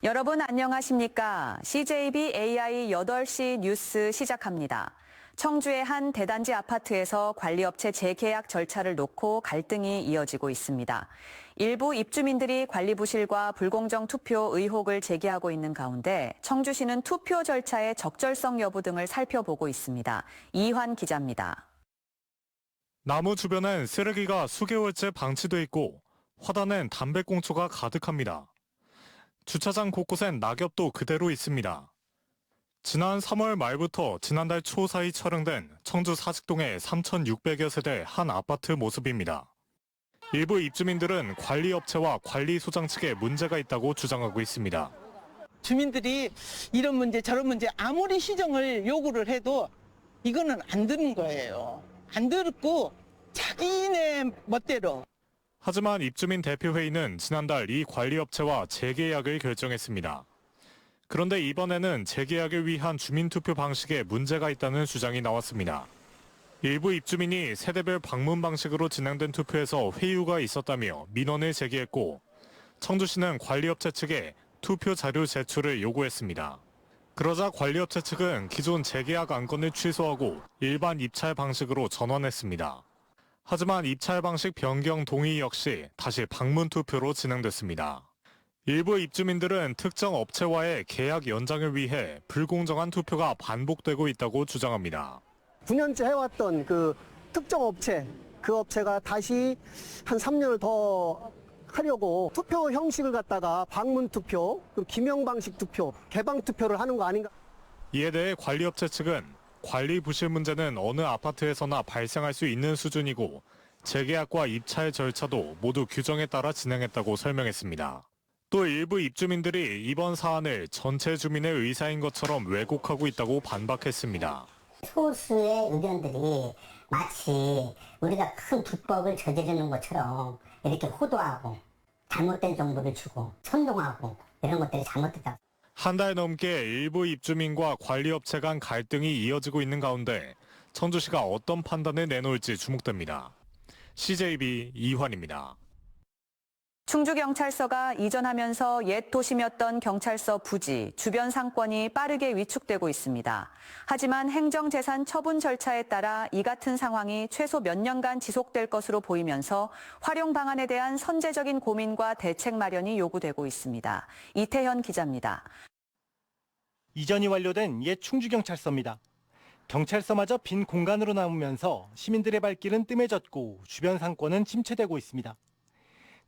여러분 안녕하십니까? CJB AI 8시 뉴스 시작합니다. 청주의 한 대단지 아파트에서 관리업체 재계약 절차를 놓고 갈등이 이어지고 있습니다. 일부 입주민들이 관리 부실과 불공정 투표 의혹을 제기하고 있는 가운데 청주시는 투표 절차의 적절성 여부 등을 살펴보고 있습니다. 이환 기자입니다. 나무 주변엔 쓰레기가 수개월째 방치돼 있고 화단엔 담배꽁초가 가득합니다. 주차장 곳곳엔 낙엽도 그대로 있습니다. 지난 3월 말부터 지난달 초 사이 촬영된 청주 사직동의 3,600여 세대 한 아파트 모습입니다. 일부 입주민들은 관리업체와 관리소장 측에 문제가 있다고 주장하고 있습니다. 주민들이 이런 문제 저런 문제 아무리 시정을 요구를 해도 이거는 안 듣는 거예요. 안 듣고 자기네 멋대로. 하지만 입주민 대표회의는 지난달 이 관리업체와 재계약을 결정했습니다. 그런데 이번에는 재계약을 위한 주민투표 방식에 문제가 있다는 주장이 나왔습니다. 일부 입주민이 세대별 방문 방식으로 진행된 투표에서 회유가 있었다며 민원을 제기했고 청주시는 관리업체 측에 투표 자료 제출을 요구했습니다. 그러자 관리업체 측은 기존 재계약 안건을 취소하고 일반 입찰 방식으로 전환했습니다. 하지만 입찰 방식 변경 동의 역시 다시 방문 투표로 진행됐습니다. 일부 입주민들은 특정 업체와의 계약 연장을 위해 불공정한 투표가 반복되고 있다고 주장합니다. 9년째 해왔던 그 특정 업체, 그 업체가 다시 한 3년을 더 하려고 투표 형식을 갖다가 방문 투표, 그리고 기명 방식 투표, 개방 투표를 하는 거 아닌가? 이에 대해 관리업체 측은 관리 부실 문제는 어느 아파트에서나 발생할 수 있는 수준이고 재계약과 입찰 절차도 모두 규정에 따라 진행했다고 설명했습니다. 또 일부 입주민들이 이번 사안을 전체 주민의 의사인 것처럼 왜곡하고 있다고 반박했습니다. 소수의 의견들이 마치 우리가 큰 불법을 저지르는 것처럼 이렇게 호도하고 잘못된 정보를 주고 선동하고 이런 것들이 잘못됐다. 한 달 넘게 일부 입주민과 관리업체 간 갈등이 이어지고 있는 가운데 청주시가 어떤 판단을 내놓을지 주목됩니다. CJB 이환입니다. 충주경찰서가 이전하면서 옛 도심이었던 경찰서 부지, 주변 상권이 빠르게 위축되고 있습니다. 하지만 행정재산 처분 절차에 따라 이 같은 상황이 최소 몇 년간 지속될 것으로 보이면서 활용 방안에 대한 선제적인 고민과 대책 마련이 요구되고 있습니다. 이태현 기자입니다. 이전이 완료된 옛 충주경찰서입니다. 경찰서마저 빈 공간으로 남으면서 시민들의 발길은 뜸해졌고 주변 상권은 침체되고 있습니다.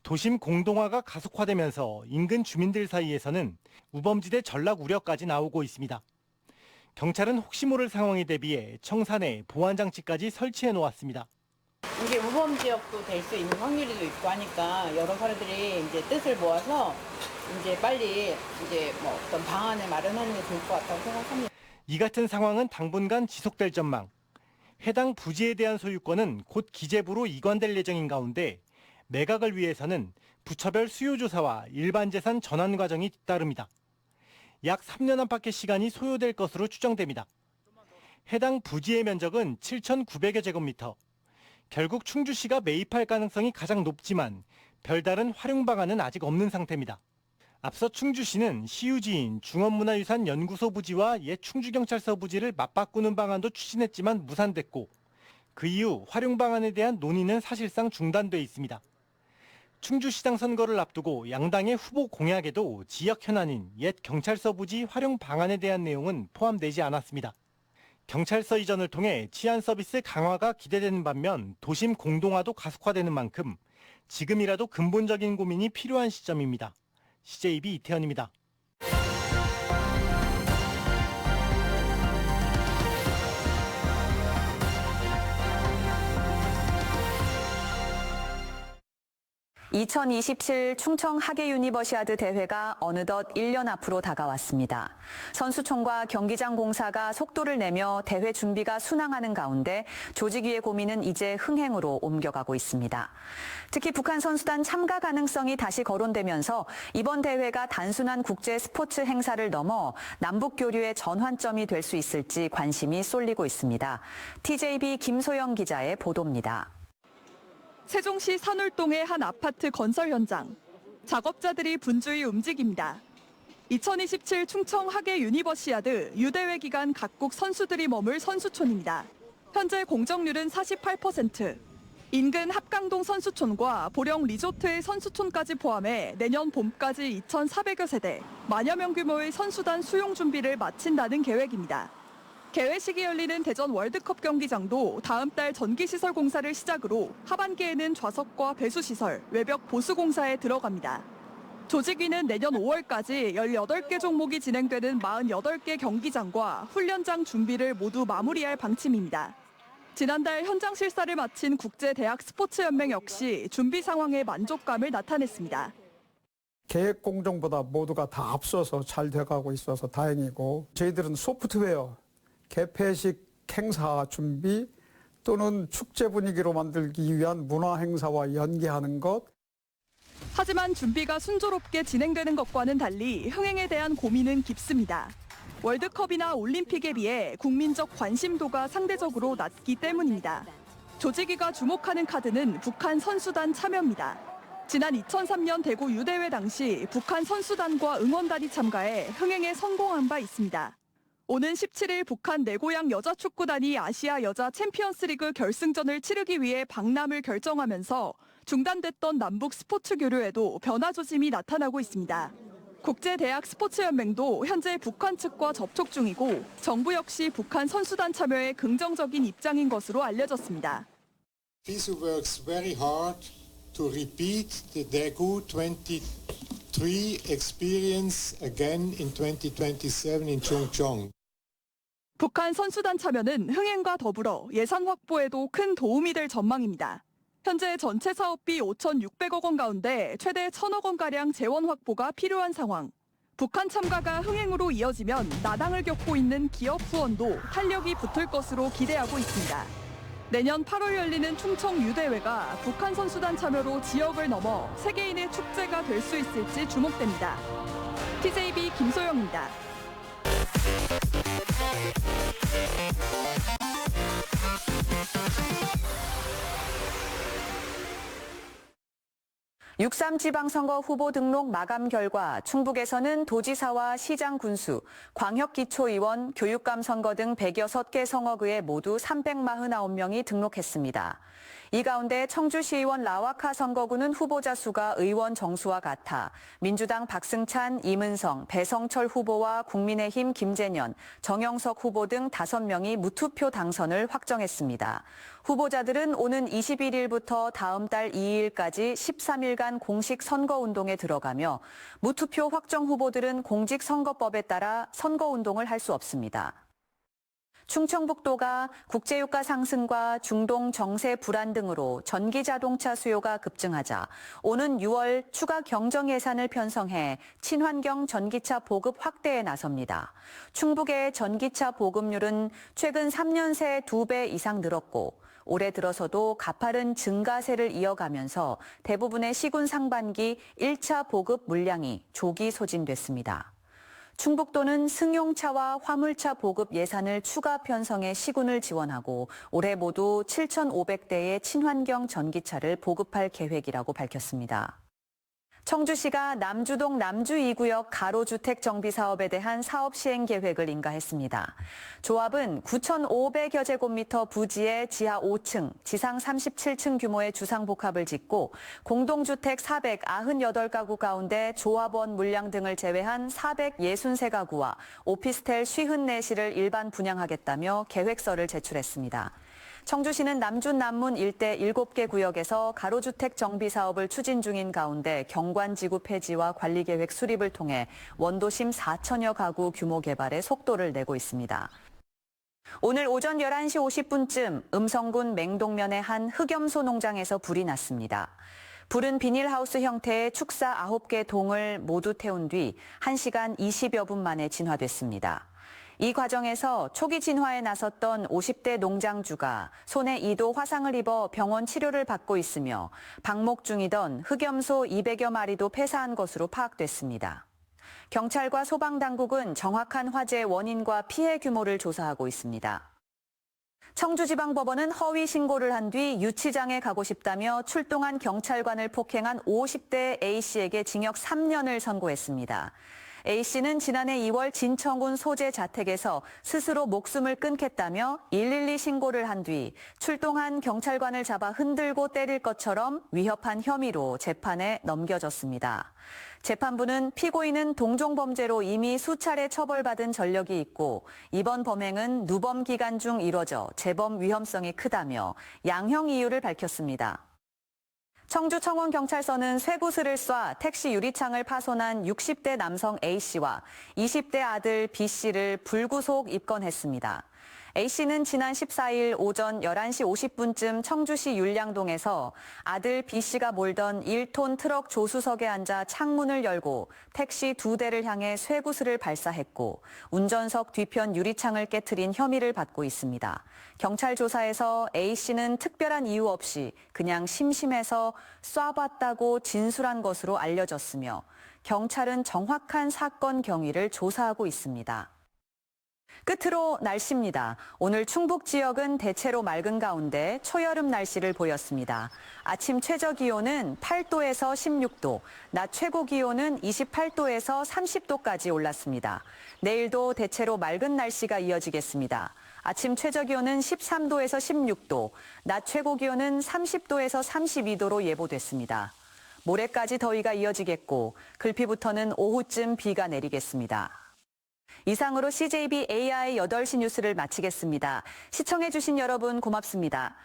도심 공동화가 가속화되면서 인근 주민들 사이에서는 우범지대 전락 우려까지 나오고 있습니다. 경찰은 혹시 모를 상황에 대비해 청산에 보안장치까지 설치해 놓았습니다. 이게 우범 지역도 될 수 있는 확률도 있고 하니까 여러 사람들이 이제 뜻을 모아서 이제 빨리 이제 뭐 어떤 방안을 마련하는 게 좋을 것 같다고 생각합니다. 이 같은 상황은 당분간 지속될 전망. 해당 부지에 대한 소유권은 곧 기재부로 이관될 예정인 가운데 매각을 위해서는 부처별 수요조사와 일반재산 전환 과정이 뒤따릅니다. 약 3년 안팎의 시간이 소요될 것으로 추정됩니다. 해당 부지의 면적은 7,900여 제곱미터. 결국 충주시가 매입할 가능성이 가장 높지만 별다른 활용 방안은 아직 없는 상태입니다. 앞서 충주시는 시유지인 중원문화유산연구소 부지와 옛 충주경찰서 부지를 맞바꾸는 방안도 추진했지만 무산됐고 그 이후 활용 방안에 대한 논의는 사실상 중단돼 있습니다. 충주시장 선거를 앞두고 양당의 후보 공약에도 지역 현안인 옛 경찰서 부지 활용 방안에 대한 내용은 포함되지 않았습니다. 경찰서 이전을 통해 치안 서비스 강화가 기대되는 반면 도심 공동화도 가속화되는 만큼 지금이라도 근본적인 고민이 필요한 시점입니다. CJB 이태현입니다. 2027 충청 하계 유니버시아드 대회가 어느덧 1년 앞으로 다가왔습니다. 선수촌과 경기장 공사가 속도를 내며 대회 준비가 순항하는 가운데 조직위의 고민은 이제 흥행으로 옮겨가고 있습니다. 특히 북한 선수단 참가 가능성이 다시 거론되면서 이번 대회가 단순한 국제 스포츠 행사를 넘어 남북 교류의 전환점이 될 수 있을지 관심이 쏠리고 있습니다. TJB 김소영 기자의 보도입니다. 세종시 산울동의 한 아파트 건설 현장. 작업자들이 분주히 움직입니다. 2027 충청 하계 유니버시아드 유대회 기간 각국 선수들이 머물 선수촌입니다. 현재 공정률은 48%. 인근 합강동 선수촌과 보령 리조트의 선수촌까지 포함해 내년 봄까지 2,400여 세대, 만여 명 규모의 선수단 수용 준비를 마친다는 계획입니다. 개회식이 열리는 대전 월드컵 경기장도 다음 달 전기시설 공사를 시작으로 하반기에는 좌석과 배수시설, 외벽 보수 공사에 들어갑니다. 조직위는 내년 5월까지 18개 종목이 진행되는 48개 경기장과 훈련장 준비를 모두 마무리할 방침입니다. 지난달 현장 실사를 마친 국제대학 스포츠연맹 역시 준비 상황에 만족감을 나타냈습니다. 계획 공정보다 모두가 다 앞서서 잘 돼가고 있어서 다행이고 저희들은 소프트웨어, 개폐식 행사 준비 또는 축제 분위기로 만들기 위한 문화 행사와 연계하는 것. 하지만 준비가 순조롭게 진행되는 것과는 달리 흥행에 대한 고민은 깊습니다. 월드컵이나 올림픽에 비해 국민적 관심도가 상대적으로 낮기 때문입니다. 조직위가 주목하는 카드는 북한 선수단 참여입니다. 지난 2003년 대구 유대회 당시 북한 선수단과 응원단이 참가해 흥행에 성공한 바 있습니다. 오는 17일 북한 내 고향 여자축구단이 아시아 여자 챔피언스리그 결승전을 치르기 위해 방남을 결정하면서 중단됐던 남북 스포츠 교류에도 변화 조짐이 나타나고 있습니다. 국제대학 스포츠연맹도 현재 북한 측과 접촉 중이고 정부 역시 북한 선수단 참여에 긍정적인 입장인 것으로 알려졌습니다. FISU works very hard to repeat the Daegu 23 experience again in 2027 in Chungcheong. 북한 선수단 참여는 흥행과 더불어 예산 확보에도 큰 도움이 될 전망입니다. 현재 전체 사업비 5,600억 원 가운데 최대 1,000억 원가량 재원 확보가 필요한 상황. 북한 참가가 흥행으로 이어지면 나당을 겪고 있는 기업 후원도 탄력이 붙을 것으로 기대하고 있습니다. 내년 8월 열리는 충청 유대회가 북한 선수단 참여로 지역을 넘어 세계인의 축제가 될 수 있을지 주목됩니다. TJB 김소영입니다. (6.3) 지방선거 후보 등록 마감 결과 충북에서는 도지사와 시장 군수, 광역기초의원, 교육감 선거 등 106개 선거구에 모두 349명이 등록했습니다. 이 가운데 청주시의원 라와카 선거구는 후보자 수가 의원 정수와 같아 민주당 박승찬, 이문성, 배성철 후보와 국민의힘 김재년, 정영석 후보 등 5명이 무투표 당선을 확정했습니다. 후보자들은 오는 21일부터 다음 달 2일까지 13일간 공식 선거운동에 들어가며 무투표 확정 후보들은 공직선거법에 따라 선거운동을 할 수 없습니다. 충청북도가 국제유가 상승과 중동 정세 불안 등으로 전기자동차 수요가 급증하자 오는 6월 추가 경정 예산을 편성해 친환경 전기차 보급 확대에 나섭니다. 충북의 전기차 보급률은 최근 3년 새 2배 이상 늘었고 올해 들어서도 가파른 증가세를 이어가면서 대부분의 시군 상반기 1차 보급 물량이 조기 소진됐습니다. 충북도는 승용차와 화물차 보급 예산을 추가 편성해 시군을 지원하고 올해 모두 7,500대의 친환경 전기차를 보급할 계획이라고 밝혔습니다. 청주시가 남주동 남주 2구역 가로주택 정비 사업에 대한 사업 시행 계획을 인가했습니다. 조합은 9,500여 제곱미터 부지의 지하 5층, 지상 37층 규모의 주상복합을 짓고 공동주택 498가구 가운데 조합원 물량 등을 제외한 463가구와 오피스텔 54시를 일반 분양하겠다며 계획서를 제출했습니다. 청주시는 남준 남문 일대 7개 구역에서 가로주택 정비 사업을 추진 중인 가운데 경관지구 폐지와 관리계획 수립을 통해 원도심 4천여 가구 규모 개발에 속도를 내고 있습니다. 오늘 오전 11시 50분쯤 음성군 맹동면의 한 흑염소 농장에서 불이 났습니다. 불은 비닐하우스 형태의 축사 9개 동을 모두 태운 뒤 1시간 20여 분 만에 진화됐습니다. 이 과정에서 초기 진화에 나섰던 50대 농장주가 손에 2도 화상을 입어 병원 치료를 받고 있으며 방목 중이던 흑염소 200여 마리도 폐사한 것으로 파악됐습니다. 경찰과 소방당국은 정확한 화재 원인과 피해 규모를 조사하고 있습니다. 청주지방법원은 허위 신고를 한 뒤 유치장에 가고 싶다며 출동한 경찰관을 폭행한 50대 A씨에게 징역 3년을 선고했습니다. A씨는 지난해 2월 진청군 소재 자택에서 스스로 목숨을 끊겠다며 112 신고를 한 뒤 출동한 경찰관을 잡아 흔들고 때릴 것처럼 위협한 혐의로 재판에 넘겨졌습니다. 재판부는 피고인은 동종범죄로 이미 수차례 처벌받은 전력이 있고 이번 범행은 누범 기간 중 이뤄져 재범 위험성이 크다며 양형 이유를 밝혔습니다. 청주 청원경찰서는 쇠구슬을 쏴 택시 유리창을 파손한 60대 남성 A씨와 20대 아들 B씨를 불구속 입건했습니다. A씨는 지난 14일 오전 11시 50분쯤 청주시 율량동에서 아들 B씨가 몰던 1톤 트럭 조수석에 앉아 창문을 열고 택시 2대를 향해 쇠구슬을 발사했고 운전석 뒤편 유리창을 깨트린 혐의를 받고 있습니다. 경찰 조사에서 A씨는 특별한 이유 없이 그냥 심심해서 쏴봤다고 진술한 것으로 알려졌으며 경찰은 정확한 사건 경위를 조사하고 있습니다. 끝으로 날씨입니다. 오늘 충북 지역은 대체로 맑은 가운데 초여름 날씨를 보였습니다. 아침 최저 기온은 8도에서 16도, 낮 최고 기온은 28도에서 30도까지 올랐습니다. 내일도 대체로 맑은 날씨가 이어지겠습니다. 아침 최저 기온은 13도에서 16도, 낮 최고 기온은 30도에서 32도로 예보됐습니다. 모레까지 더위가 이어지겠고 글피부터는 오후쯤 비가 내리겠습니다. 이상으로 CJB AI 8시 뉴스를 마치겠습니다. 시청해주신 여러분 고맙습니다.